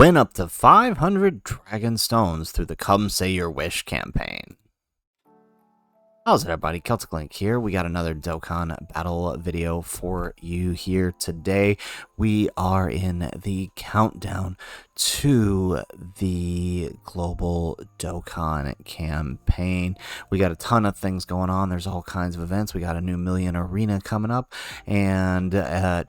Win up to 500 Dragon Stones through the Come Say Your Wish campaign. How's it, everybody? Celtic Link here. We got another Dokkan Battle video for you here today. We are in the countdown to the Global Dokkan Campaign. We got a ton of things going on. There's all kinds of events. We got a new Million Arena coming up, and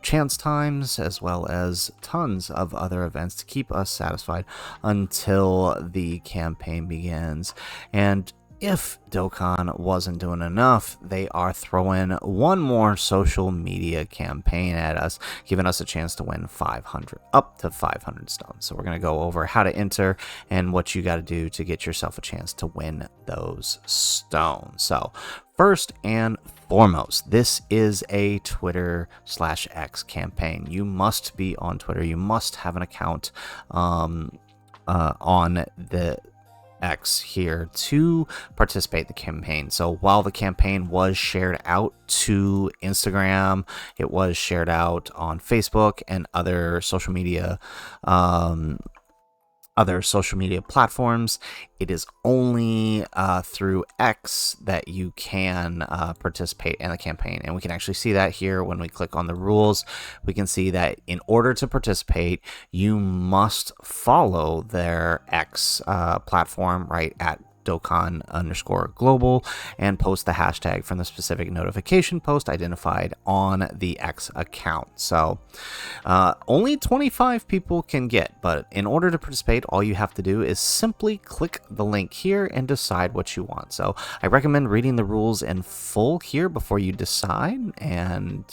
chance times, as well as tons of other events to keep us satisfied until the campaign begins. And if Dokkan wasn't doing enough, they are throwing one more social media campaign at us, giving us a chance to win up to 500 stones. So we're going to go over how to enter and what you got to do to get yourself a chance to win those stones. So first and foremost, this is a Twitter/X campaign. You must be on Twitter. You must have an account on the X here to participate in the campaign. So while the campaign was shared out to Instagram, it was shared out on Facebook and other social media platforms, it is only through X that you can participate in the campaign. And we can actually see that here when we click on the rules. We can see that in order to participate, you must follow their X platform right at Dokkan_global and post the hashtag from the specific notification post identified on the X account. So only 25 people can get, but in order to participate, all you have to do is simply click the link here and decide what you want. So I recommend reading the rules in full here before you decide, and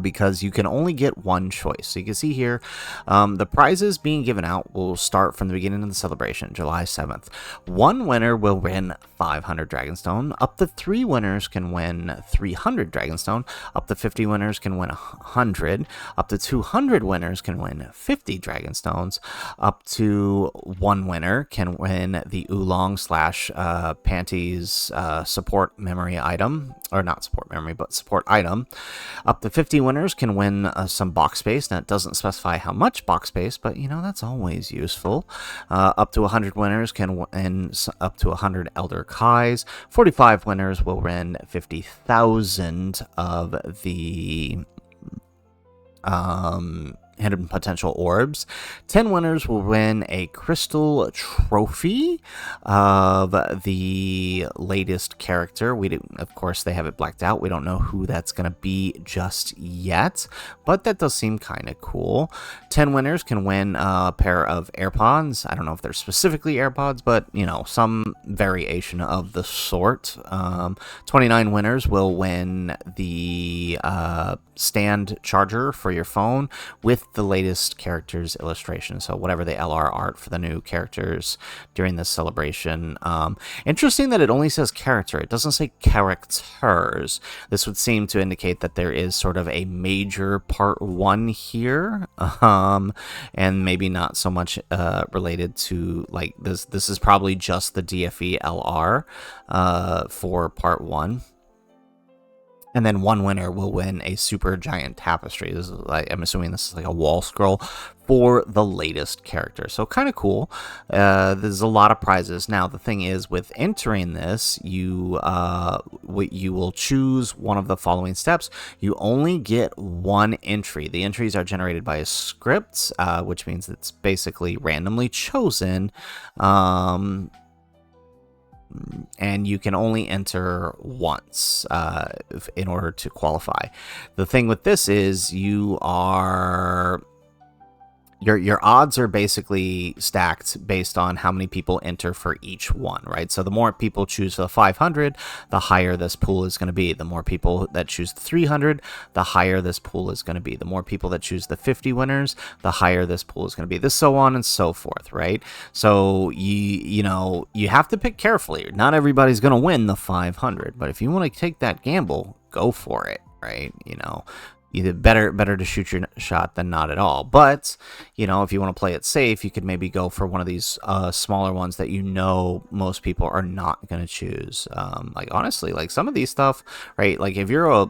because you can only get one choice. So you can see here, the prizes being given out will start from the beginning of the celebration, July 7th. One winner will win 500 Dragonstone. Up to 3 winners can win 300 Dragonstone. Up to 50 winners can win 100. Up to 200 winners can win 50 Dragonstones. Up to 1 winner can win the Oolong/Panties support memory item, or not support memory, but support item. Up to 50 winners can win some box space. Now, it doesn't specify how much box space, but you know, that's always useful. Up to 100 winners can win up to 100 Elder Kais. 45 winners will win 50,000 of the hidden potential orbs. 10 winners will win a crystal trophy of the latest character. Of course, they have it blacked out. We don't know who that's going to be just yet, but that does seem kind of cool. 10 winners can win a pair of AirPods. I don't know if they're specifically AirPods, but you know, some variation of the sort. 29 winners will win the stand charger for your phone with the latest characters illustration, so whatever the LR art for the new characters during this celebration. Interesting that it only says character, it doesn't say characters. This would seem to indicate that there is sort of a major part 1 here, and maybe not so much related to, like, this is probably just the DFE LR for part 1. And then 1 winner will win a super giant tapestry. This is, like, I'm assuming this is like a wall scroll for the latest character. So kind of cool. There's a lot of prizes. Now, the thing is, with entering this, you will choose one of the following steps. You only get 1 entry. The entries are generated by a script, which means it's basically randomly chosen. And you can only enter once in order to qualify. The thing with this is your odds are basically stacked based on how many people enter for each one, right? So the more people choose for the 500, the higher this pool is going to be. The more people that choose the 300, the higher this pool is going to be. The more people that choose the 50 winners, the higher this pool is going to be. This so on and so forth, right? So you have to pick carefully. Not everybody's going to win the 500, but if you want to take that gamble, go for it, right? either better to shoot your shot than not at all. But you know, if you want to play it safe, you could maybe go for one of these smaller ones that you know most people are not going to choose. Like honestly, like some of these stuff, right? Like if you're a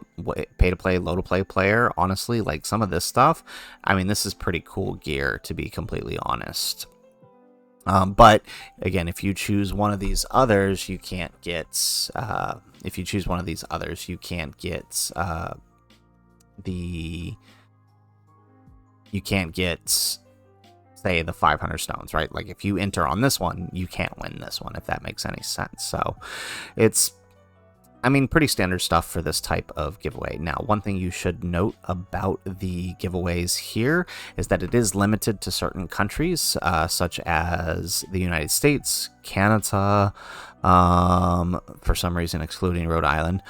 pay to play, low to play player, honestly, like some of this stuff, I mean, this is pretty cool gear, to be completely honest. But again, if you choose one of these others, you can't get. If you choose one of these others, you can't get you can't get, say, the 500 stones, right? Like if you enter on this one, you can't win this one, if that makes any sense. So it's, I mean, pretty standard stuff for this type of giveaway. Now, one thing you should note about the giveaways here is that it is limited to certain countries, such as the United States, Canada, for some reason excluding Rhode Island,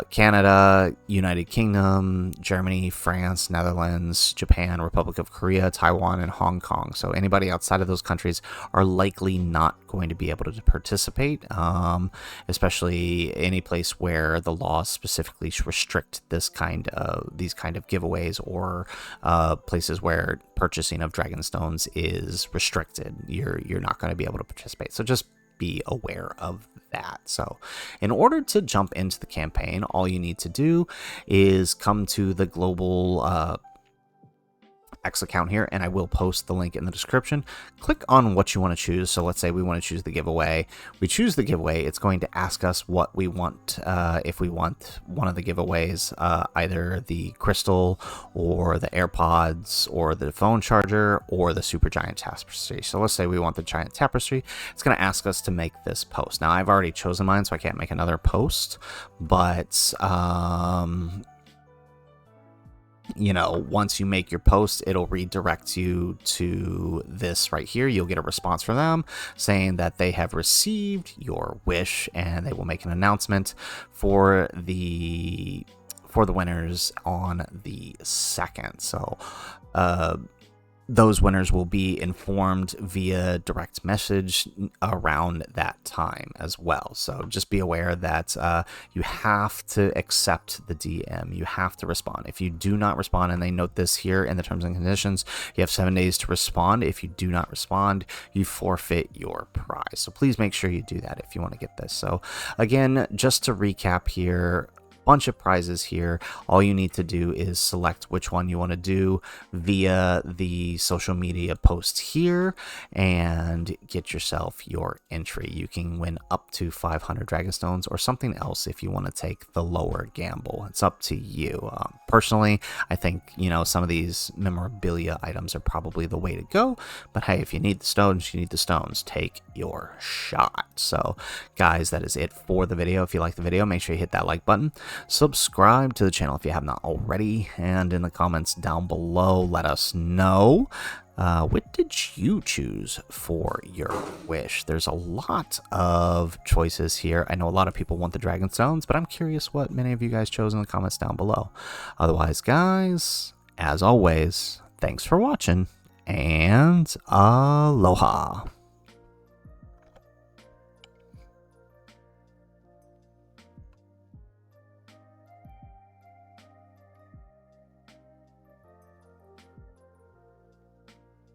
Canada, United Kingdom, Germany, France, Netherlands, Japan, Republic of Korea, Taiwan, and Hong Kong. So anybody outside of those countries are likely not going to be able to participate, especially any place where the laws specifically restrict these kind of giveaways, or places where purchasing of Dragonstones is restricted. You're not going to be able to participate. So just be aware of that. So in order to jump into the campaign, all you need to do is come to the Global X account here, and I will post the link in the description. Click on what you want to choose. So let's say we want to choose the giveaway. We choose the giveaway. It's going to ask us what we want. If we want one of the giveaways, either the crystal or the AirPods or the phone charger or the super giant tapestry. So let's say we want the giant tapestry. It's going to ask us to make this post. Now I've already chosen mine, so I can't make another post, but you know, once you make your post, it'll redirect you to this right here. You'll get a response from them saying that they have received your wish, and they will make an announcement for the winners on the 2nd. So those winners will be informed via direct message around that time as well. So just be aware that you have to accept the DM. You have to respond. If you do not respond, and they note this here in the terms and conditions, you have 7 days to respond. If you do not respond, you forfeit your prize. So please make sure you do that if you want to get this. So again, just to recap here, bunch of prizes here. All you need to do is select which one you want to do via the social media post here and get yourself your entry. You can win up to 500 Dragonstones or something else if you want to take the lower gamble. It's up to you. Personally, I think, you know, some of these memorabilia items are probably the way to go, but hey, if you need the stones, you need the stones. Take your shot. So guys, that is it for the video. If you like the video, make sure you hit that like button. Subscribe to the channel if you have not already, and in the comments down below, let us know what did you choose for your wish. There's a lot of choices here. I know a lot of people want the Dragonstones, but I'm curious what many of you guys chose in the comments down below. Otherwise, guys, as always, thanks for watching, and aloha.